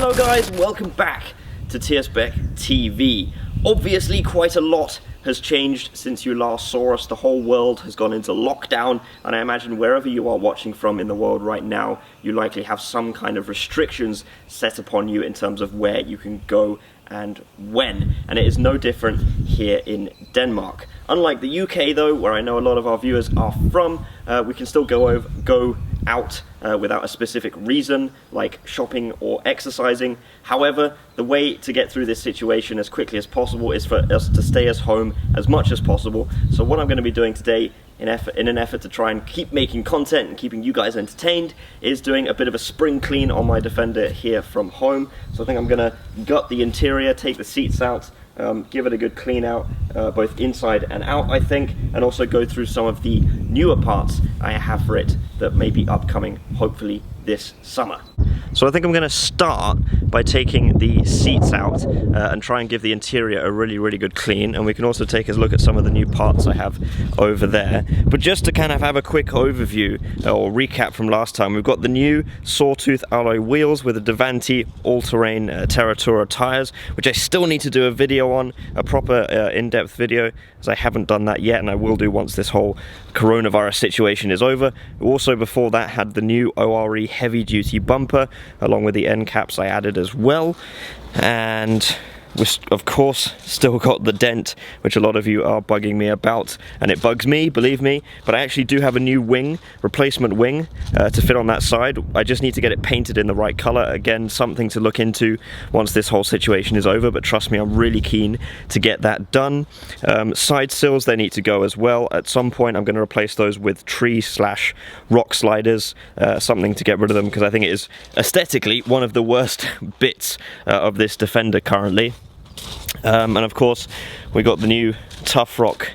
Hello guys, welcome back to TSBEC TV. Obviously quite a lot has changed since you last saw us. The whole world has gone into lockdown, and I imagine wherever you are watching from in the world right now, you likely have some kind of restrictions set upon you in terms of where you can go and when. And it is no different here in Denmark. Unlike the UK though, where I know a lot of our viewers are from, we can still go out without a specific reason, like shopping or exercising. However, the way to get through this situation as quickly as possible is for us to stay at home as much as possible. So what I'm going to be doing today, in an effort to try and keep making content and keeping you guys entertained, is doing a bit of a spring clean on my Defender here from home. So I think I'm going to gut the interior, take the seats out, give it a good clean out, both inside and out I think, and also go through some of the newer parts I have for it that may be upcoming hopefully this summer. So I think I'm going to start by taking the seats out and try and give the interior a really good clean, and we can also take a look at some of the new parts I have over there. But just to kind of have a quick overview or recap from last time, we've got the new Sawtooth alloy wheels with the Devanti all-terrain Terratura tyres, which I still need to do a video on, a proper in-depth video, as I haven't done that yet, and I will do once this whole coronavirus situation is over. We also before that had the new ORE heavy-duty bumper, along with the end caps I added as well, and we've of course still got the dent, which a lot of you are bugging me about, and it bugs me, believe me, but I actually do have a new wing, replacement wing, to fit on that side. I just need to get it painted in the right colour. Again, something to look into once this whole situation is over, but trust me, I'm really keen to get that done. Side sills, they need to go as well. At some point I'm going to replace those with tree/rock sliders, something to get rid of them, because I think it is aesthetically one of the worst bits of this Defender currently. And of course we got the new Tough Rock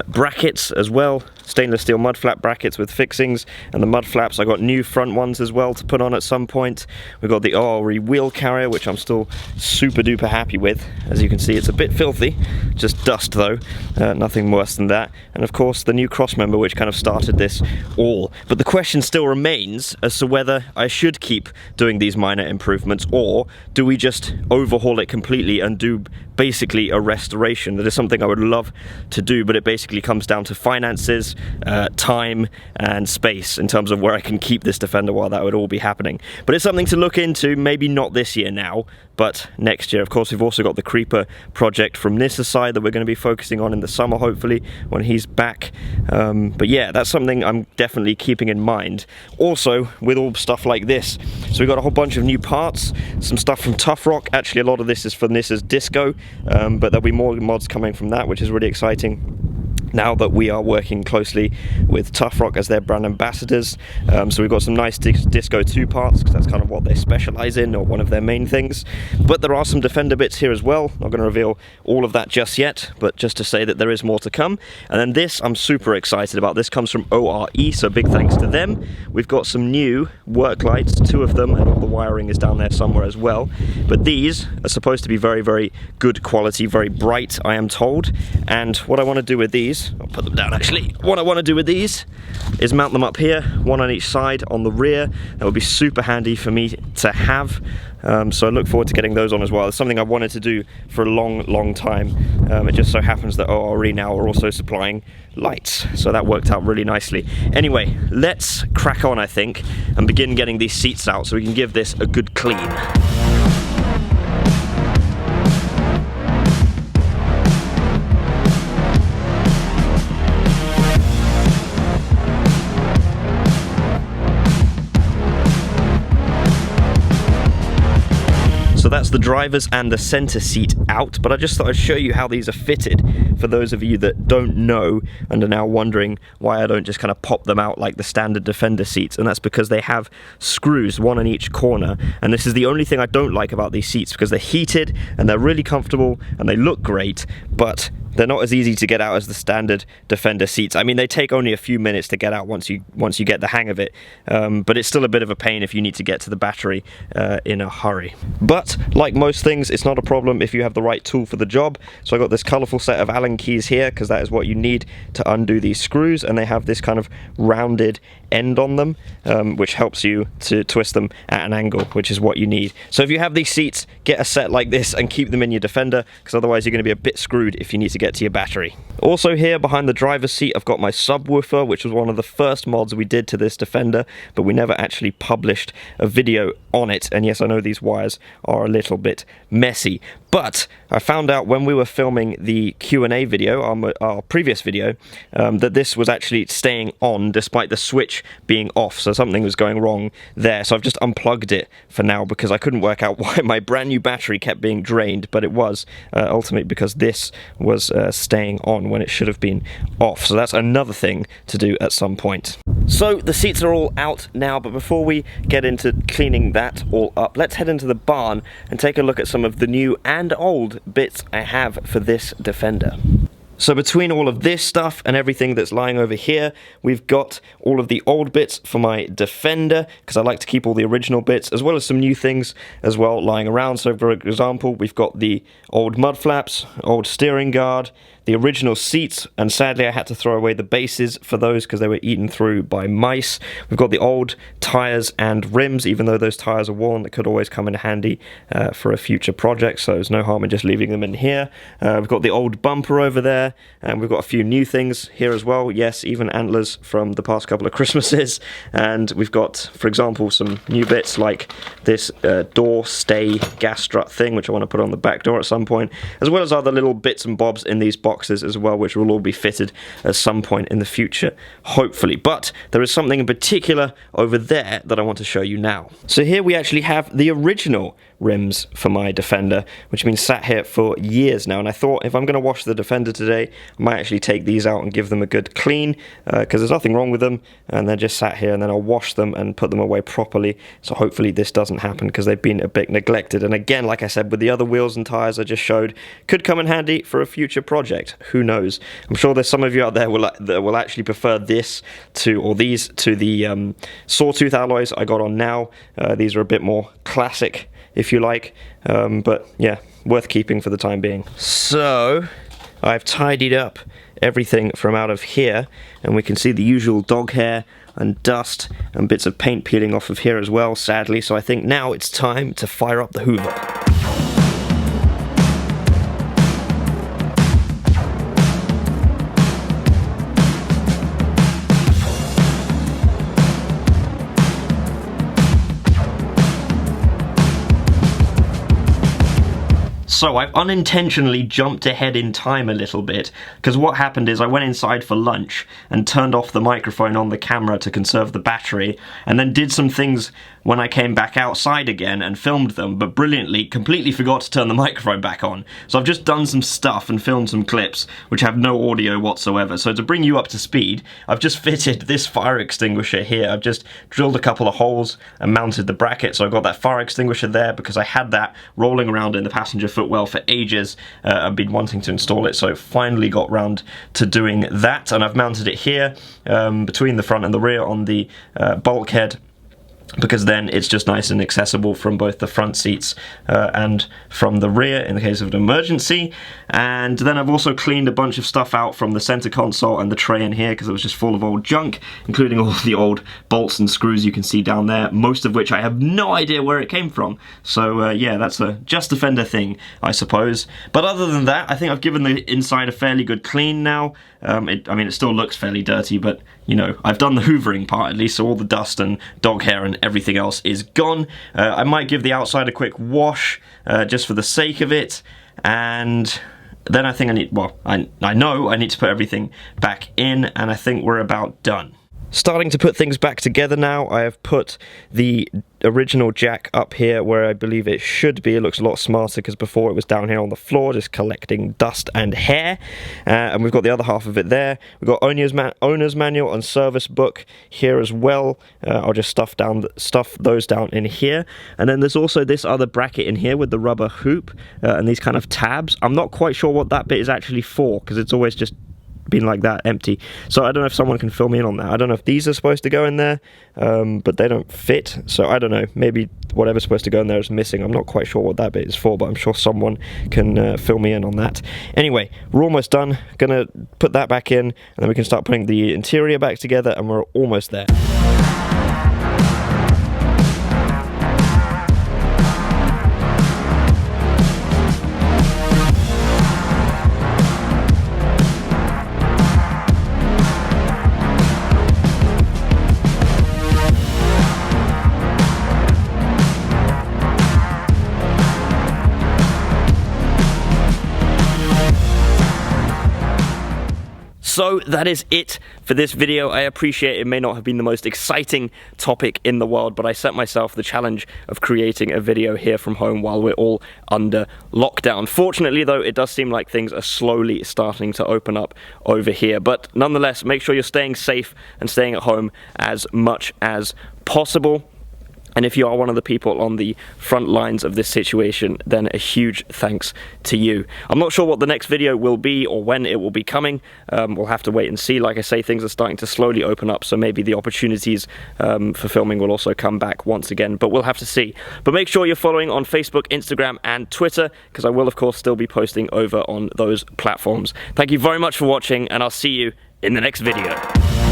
brackets as well, stainless steel mud flap brackets with fixings, and the mud flaps I got new front ones as well to put on at some point. We've got the ORE wheel carrier, which I'm still super duper happy with. As you can see, it's a bit filthy, just dust though, nothing worse than that. And of course the new cross member, which kind of started this all. But the question still remains as to whether I should keep doing these minor improvements, or do we just overhaul it completely and do basically a restoration. That is something I would love to do, but it basically comes down to finances, time and space in terms of where I can keep this Defender while that would all be happening. But it's something to look into, maybe not this year now, but next year. Of course, we've also got the Creeper project from Nissa's side that we're going to be focusing on in the summer, hopefully, when he's back. But yeah, that's something I'm definitely keeping in mind. Also, with all stuff like this, so we've got a whole bunch of new parts, some stuff from Tough Rock. Actually, a lot of this is for Nissa's Disco, but there'll be more mods coming from that, which is really exciting now that we are working closely with Tough Rock as their brand ambassadors. So we've got some nice Disco 2 parts, because that's kind of what they specialise in, or one of their main things. But there are some Defender bits here as well. Not going to reveal all of that just yet, but just to say that there is more to come. And then this, I'm super excited about. This comes from ORE, so big thanks to them. We've got some new work lights, 2 of them, and all the wiring is down there somewhere as well. But these are supposed to be very good quality, very bright, I am told. And what I want to do with these, I'll put them down actually. What I want to do with these is mount them up here, one on each side on the rear. That would be super handy for me to have. So I look forward to getting those on as well. It's something I wanted to do for a long time. It just so happens that ORE now are also supplying lights, so that worked out really nicely. Anyway, let's crack on, I think, and begin getting these seats out so we can give this a good clean. So that's the driver's and the center seat out, but I just thought I'd show you how these are fitted for those of you that don't know and are now wondering why I don't just kind of pop them out like the standard Defender seats. And that's because they have screws, one in each corner, and this is the only thing I don't like about these seats, because they're heated and they're really comfortable and they look great, but they're not as easy to get out as the standard Defender seats. I mean, they take only a few minutes to get out once you get the hang of it, but it's still a bit of a pain if you need to get to the battery in a hurry. But like most things, it's not a problem if you have the right tool for the job. So I got this colourful set of Allen keys here, because that is what you need to undo these screws, and they have this kind of rounded end on them, which helps you to twist them at an angle, which is what you need. So if you have these seats, get a set like this and keep them in your Defender, because otherwise you're going to be a bit screwed if you need to get to your battery. Also here behind the driver's seat, I've got my subwoofer, which was one of the first mods we did to this Defender, but we never actually published a video on it. And yes, I know these wires are a little bit messy, but I found out when we were filming the Q&A video, our previous video, that this was actually staying on despite the switch being off, so something was going wrong there. So I've just unplugged it for now because I couldn't work out why my brand new battery kept being drained, but it was ultimately because this was staying on when it should have been off. So that's another thing to do at some point. So the seats are all out now, but before we get into cleaning that all up, let's head into the barn and take a look at some of the new and old bits I have for this Defender. So between all of this stuff and everything that's lying over here, we've got all of the old bits for my Defender, because I like to keep all the original bits, as well as some new things as well lying around. So for example, we've got the old mud flaps, old steering guard, the original seats, and sadly I had to throw away the bases for those because they were eaten through by mice. We've got the old tyres and rims, even though those tyres are worn, that could always come in handy for a future project, so there's no harm in just leaving them in here. We've got the old bumper over there, and we've got a few new things here as well. Yes, even antlers from the past couple of Christmases, and we've got, for example, some new bits like this door stay gas strut thing, which I want to put on the back door at some point, as well as other little bits and bobs in these boxes as well, which will all be fitted at some point in the future, hopefully. But there is something in particular over there that I want to show you now. So here we actually have the original rims for my Defender, which have been sat here for years now, and I thought if I'm going to wash the Defender today, I might actually take these out and give them a good clean, because there's nothing wrong with them, and they're just sat here, and then I'll wash them and put them away properly. So hopefully this doesn't happen, because they've been a bit neglected. And again, like I said, with the other wheels and tires I just showed, could come in handy for a future project. Who knows? I'm sure there's some of you out there that will actually prefer this to, or these to, the sawtooth alloys I got on now. These are a bit more classic, if you like, but yeah, worth keeping for the time being. So I've tidied up everything from out of here, and we can see the usual dog hair and dust and bits of paint peeling off of here as well, sadly. So I think now it's time to fire up the Hoover. So I've unintentionally jumped ahead in time a little bit, because what happened is I went inside for lunch and turned off the microphone on the camera to conserve the battery, and then did some things when I came back outside again and filmed them, but brilliantly completely forgot to turn the microphone back on. So I've just done some stuff and filmed some clips which have no audio whatsoever. So to bring you up to speed, I've just fitted this fire extinguisher here. I've just drilled a couple of holes and mounted the bracket, so I've got that fire extinguisher there because I had that rolling around in the passenger footwell for ages. I've been wanting to install it, so I finally got round to doing that, and I've mounted it here between the front and the rear on the bulkhead, because then it's just nice and accessible from both the front seats and from the rear in the case of an emergency. And then I've also cleaned a bunch of stuff out from the center console and the tray in here, because it was just full of old junk, including all the old bolts and screws you can see down there, most of which I have no idea where it came from. So yeah, that's a just Defender thing, I suppose. But other than that, I think I've given the inside a fairly good clean now. I mean, it still looks fairly dirty, but you know, I've done the hoovering part at least, so all the dust and dog hair and everything else is gone. I might give the outside a quick wash just for the sake of it, and then I think I need, well, I know I need to put everything back in, and I think we're about done. Starting to put things back together now. I have put the original jack up here where I believe it should be. It looks a lot smarter because before it was down here on the floor just collecting dust and hair. And we've got the other half of it there. We've got owner's manual and service book here as well. I'll just stuff those down in here. And then there's also this other bracket in here with the rubber hoop and these kind of tabs. I'm not quite sure what that bit is actually for, because it's always just been like that, empty. So I don't know if someone can fill me in on that. I don't know if these are supposed to go in there, but they don't fit. So I don't know, maybe whatever's supposed to go in there is missing. I'm not quite sure what that bit is for, but I'm sure someone can fill me in on that. Anyway, we're almost done. Gonna put that back in, and then we can start putting the interior back together, and we're almost there. So that is it for this video. I appreciate it may not have been the most exciting topic in the world, but I set myself the challenge of creating a video here from home while we're all under lockdown. Fortunately though, it does seem like things are slowly starting to open up over here, but nonetheless, make sure you're staying safe and staying at home as much as possible. And if you are one of the people on the front lines of this situation, then a huge thanks to you. I'm not sure what the next video will be or when it will be coming. We'll have to wait and see. Like I say, things are starting to slowly open up, so maybe the opportunities for filming will also come back once again, but we'll have to see. But make sure you're following on Facebook, Instagram, and Twitter, because I will, of course, still be posting over on those platforms. Thank you very much for watching, and I'll see you in the next video.